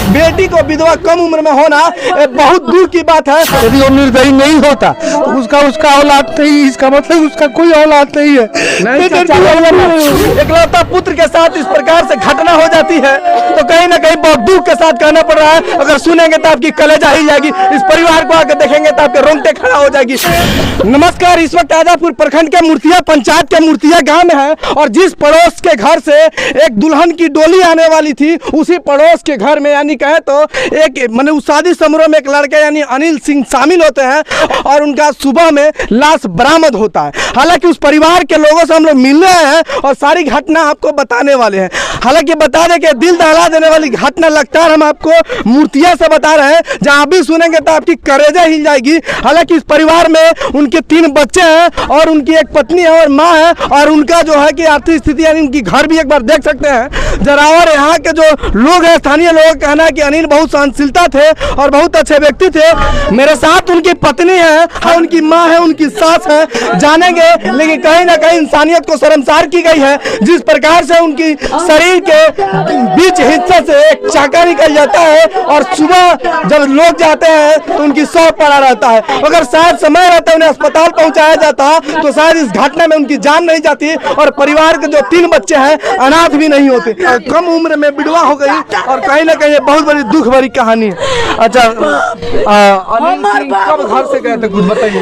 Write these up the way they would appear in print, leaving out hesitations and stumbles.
बेटी को विधवा कम उम्र में होना बहुत दूर की बात है। यदि वो निर्दयी नहीं होता तो उसका औलाद नहीं, इसका मतलब उसका कोई औलाद नहीं है। इकलौता पुत्र के साथ इस प्रकार से घटना हो जाती है तो कहीं ना कहीं बहुत दुख के साथ कहना पड़ रहा है। अगर सुनेंगे तो आपकी कलेजा ही जाएगी, इस परिवार को आकर देखेंगे तो आपके रोंगटे खड़ा हो जाएगी। नमस्कार, इस वक्त आजापुर प्रखंड के मूर्तिया पंचायत के मूर्तिया गांव में है और जिस पड़ोस के घर से एक दुल्हन की डोली आने वाली थी उसी पड़ोस के घर में यानी कहे तो एक मैंने उस शादी समारोह में एक लड़के यानी अनिल सिंह शामिल होते हैं और उनका सुबह में लाश बरामद होता है। हालांकि उस परिवार के लोगों से हम लोग मिल रहे हैं और सारी घटना आपको बताने वाले हैं। हालांकि बता दें कि दिल दहला देने वाली घटना लगातार हम आपको मूर्तिया से बता रहे हैं, जहां भी सुनेंगे तो आपकी कलेजा हिल जाएगी। हालांकि इस परिवार में उनके 3 बच्चे हैं और उनकी एक पत्नी है और माँ है और उनका जो है कि आर्थिक स्थिति यानी उनकी घर भी एक बार देख सकते हैं जरा। और यहाँ के जो लोग हैं, स्थानीय लोगों का कहना है कि अनिल बहुत सहनशीलता थे और बहुत अच्छे व्यक्ति थे। मेरे साथ उनकी पत्नी है, उनकी माँ है, उनकी सास है, जानेंगे। लेकिन कहीं ना कहीं इंसानियत को शर्मसार की गई है जिस प्रकार से उनकी शरीर के बीच हिस्से से एक चाका निकल जाता है और सुबह जब लोग जाते हैं तो उनकी शव पड़ा रहता है। अगर शायद समय रहता उन्हें अस्पताल पहुंचाया जाता तो शायद इस घटना में उनकी जान नहीं जाती और परिवार के जो 3 बच्चे हैं अनाथ भी नहीं होते। कम उम्र में विधवा हो गई और कहीं ना कहीं बहुत बड़ी दुख भरी कहानी है। अच्छा, अनिल कब घर से गए थे कुछ बताइए।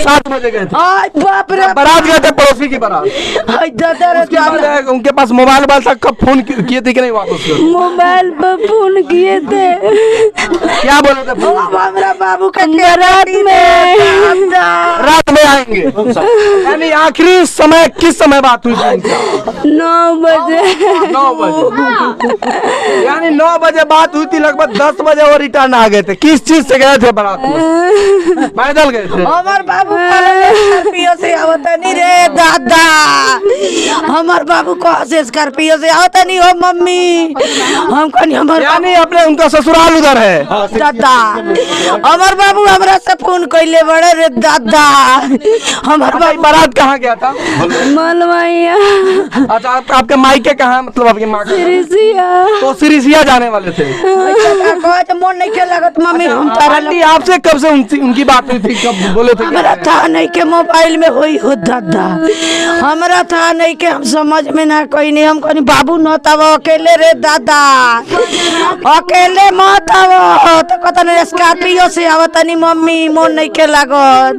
7 बजे गए थे। बारात गए थे, पड़ोसी की बारात। उनके पास मोबाइल था, कब फोन किए थे कि नहीं वापस? मोबाइल पर फोन किए थे। क्या बोले थे? हमारा बाबू का रात में आएंगे। यानी आखिरी समय किस समय बात हुई थी? 9 बजे। 9 बजे यानी 9 बजे बात हुई थी। लगभग 10 बजे वो रिटर्न आ गए थे। किस चीज से गए थे बारात में? पैदल गए थे। हमार बाबू स्कॉर्पियो से आवता नहीं रे दादा। हमार बाबू कहाँ से स्कॉर्पियो से आवता नहीं हो मम्मी। हम कहीं हमार यानी अपने उनका ससुराल उधर है दादा। हमार बाबू हमरा से फोन कैले बड़े रे दादा। हमार बाबू बारात कहाँ गया था? मलवाइया। अच्छा, आपके मायके कहाँ, मतलब आपकी माँ का? सिरिसिया। तो सिरिसिया जाने वाले थे। मन नहीं के लगत मम्मी हम तारा आपसे कब से उनकी बात हुई थी, कब बोले थे? हमरा था नहीं के मोबाइल में हुई हो दादा। हमरा था नहीं के हम समझ में ना कोई नहीं। हम कहीं बाबू न तब अकेले रे दादा, अकेले मत आवो तो कत नहीं स्कॉर्पियो से आवत नहीं मम्मी। मन नहीं के लागत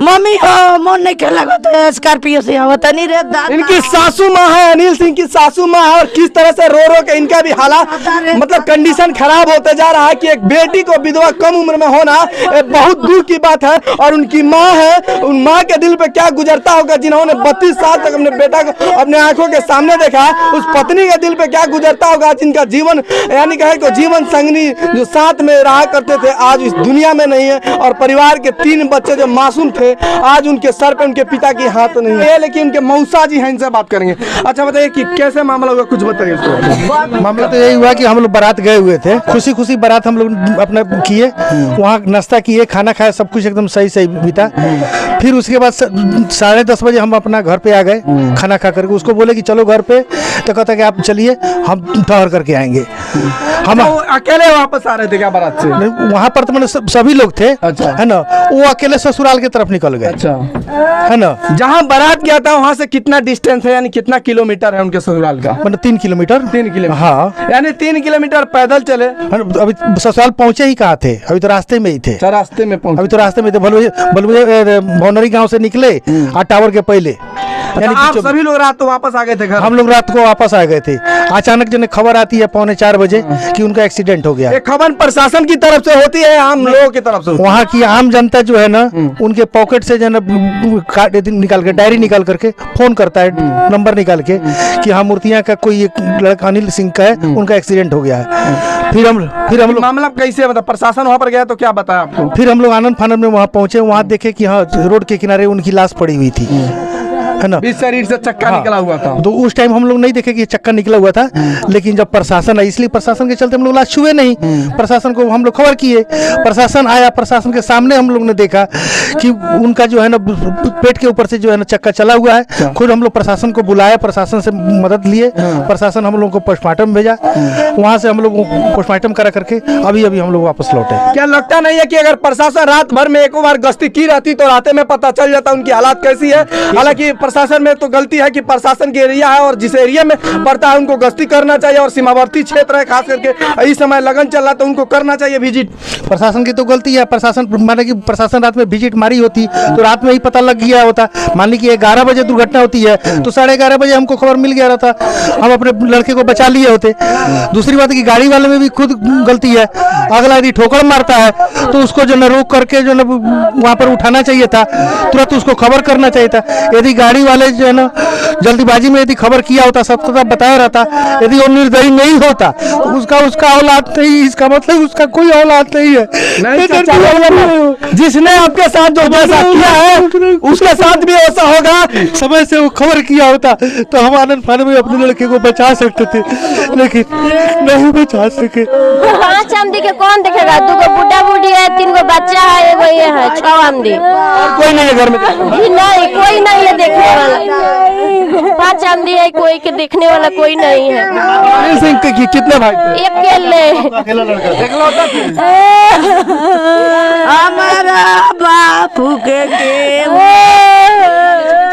मम्मी हो, मन नहीं के लागत स्कॉर्पियो से आवत नहीं रे दादा। इनकी सासू माँ है, अनिल सिंह की सासू माँ है और किस तरह से रो के इनका भी हालात मतलब कंडीशन खराब होते जा रहा है कि एक बेटी को विधवा कम उम्र में होना बहुत दूर की बात है। और उनकी माँ है, उन माँ के दिल पे क्या गुजरता होगा जिन्होंने 32 साल तक अपने बेटा को अपने आंखों के सामने देखा। उस पत्नी के दिल पे क्या गुजरता होगा जिनका जीवन यानी कहे को जीवन संगनी जो साथ में रहा करते थे आज इस दुनिया में नहीं है। और परिवार के 3 बच्चे जो मासूम थे आज उनके सर पे उनके पिता की हाथ नहीं है, लेकिन उनके मौसा जी हैं, इनसे बात करेंगे। अच्छा बताइए कि कैसे मामला हुआ, कुछ बताइए। मामला तो यही हुआ कि हम लोग बारात गए हुए थे, खुशी खुशी बारात हम लोग अपना किए, वहाँ नाश्ता किए, खाना खाया, सब कुछ एकदम सही सही बीता। फिर उसके बाद 10:30 बजे हम अपना घर पे आ गए खाना खा करके। उसको बोले कि चलो घर पे, तो कहता कि आप चलिए हम ठहर करके आएंगे। हम अकेले वापस आ रहे थे क्या बारात से? वहाँ पर तो मैंने सभी लोग थे। अच्छा। है ना, वो अकेले ससुराल की तरफ निकल गए। अच्छा। है ना, जहाँ बारात गया था वहाँ से कितना डिस्टेंस है, यानी कितना किलोमीटर है उनके ससुराल का? मतलब 3 किलोमीटर। 3 किलोमीटर, हाँ, यानी 3 किलोमीटर पैदल चले। अभी ससुराल पहुँचे ही कहाँ थे, अभी तो रास्ते में ही थे। रास्ते में पहुँचे, अभी तो रास्ते में थे। भनोरी गांव से निकले और टावर के पहले। यानी आप सभी लोग रात तो वापस आ गए थे घर? हम लोग रात को वापस आ गए थे। अचानक जब खबर आती है 3:45 बजे कि उनका एक्सीडेंट हो गया। ये खबर प्रशासन की तरफ से होती है, आम लोगों की तरफ से? वहाँ की आम जनता जो है ना, उनके पॉकेट से जो है निकाल के डायरी निकाल करके फोन करता है, नंबर निकाल के कि हाँ मूर्तियाँ का कोई एक लड़का अनिल सिंह का है, उनका एक्सीडेंट हो गया है। फिर हम लोग मामला कैसे मतलब प्रशासन वहाँ पर गया तो क्या बताया आपको? फिर हम लोग आनंद फानंद में वहाँ पहुंचे, वहाँ देखे कि हाँ रोड के किनारे उनकी लाश पड़ी हुई थी। है ना। बीच शरीर से चक्का हाँ। निकला हुआ था। तो उस टाइम हम लोग नहीं देखे कि ये चक्का निकला हुआ था, लेकिन जब प्रशासन आई, इसलिए प्रशासन के चलते हम लोग लाश छुए नहीं। प्रशासन को हम लोग खबर किए, प्रशासन आया, प्रशासन के सामने हम लोग ने देखा कि उनका जो है ना पेट के ऊपर से जो है ना चक्का चला हुआ है। खुद हम लोग प्रशासन को बुलाया, प्रशासन से मदद लिए, प्रशासन हम लोग को पोस्टमार्टम भेजा, वहाँ से हम लोग पोस्टमार्टम करा करके अभी अभी हम लोग वापस लौटे। क्या लगता नहीं है कि अगर प्रशासन रात भर में एक बार गश्ती की रहती तो रात में पता चल जाता उनकी हालात कैसी है? हालांकि प्रशासन में तो गलती है कि प्रशासन के एरिया है और जिस एरिया में पड़ता है उनको गश्ती करना चाहिए, और सीमावर्ती क्षेत्र है खास करके इस समय लगन चल रहा तो उनको करना चाहिए विजिट। प्रशासन की तो गलती है। प्रशासन माने कि प्रशासन रात में विजिट मारी होती तो रात में ही पता लग गया होता। मान ली कि 11 बजे दुर्घटना होती है तो 11:30 बजे हमको खबर मिल गया रहता, हम अपने लड़के को बचा लिए होते। दूसरी बात है कि गाड़ी वाले में भी खुद गलती है। अगला यदि ठोकर मारता है तो उसको जो न रोक करके जो न वहाँ पर उठाना चाहिए था, तुरंत उसको खबर करना चाहिए था। यदि गाड़ी वाले जो है ना जल्दीबाजी में यदि खबर किया होता, सबको बताया रहता, यदि वो निर्दयी नहीं होता तो उसका औलाद नहीं, इसका मतलब उसका कोई औलाद नहीं है। जिसने आपके साथ जो जैसा किया है उसके साथ भी ऐसा होगा। समय से वो खबर किया होता तो हम आनंद फान में अपने लड़के को बचा सकते थे, लेकिन नहीं बचा सके। 5 आमदी के कौन देखेगा? 2 बुढ़ा बुढ़ी है, 3 बच्चा है, एगो ये है, 6 आमदी। कोई नहीं है घर में? नहीं, कोई नहीं है देखने वाला। 5 आमदी है, कोई के देखने वाला कोई नहीं है। अनिल सिंह के कितने भाई थे? अकेले हमारा बापू के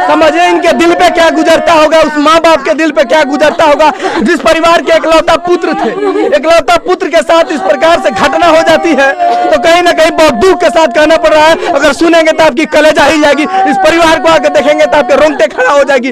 समझे इनके दिल पे क्या गुजरता होगा, उस माँ बाप के दिल पे क्या गुजरता होगा जिस परिवार के इकलौता पुत्र थे। इकलौता पुत्र के साथ इस प्रकार से घटना हो जाती है तो कहीं ना कहीं बहुत दुख के साथ कहना पड़ रहा है। अगर सुनेंगे तो आपकी कलेजा हिल जाएगी, इस परिवार को आकर देखेंगे तो आपके रोंगटे खड़ा हो जाएगी।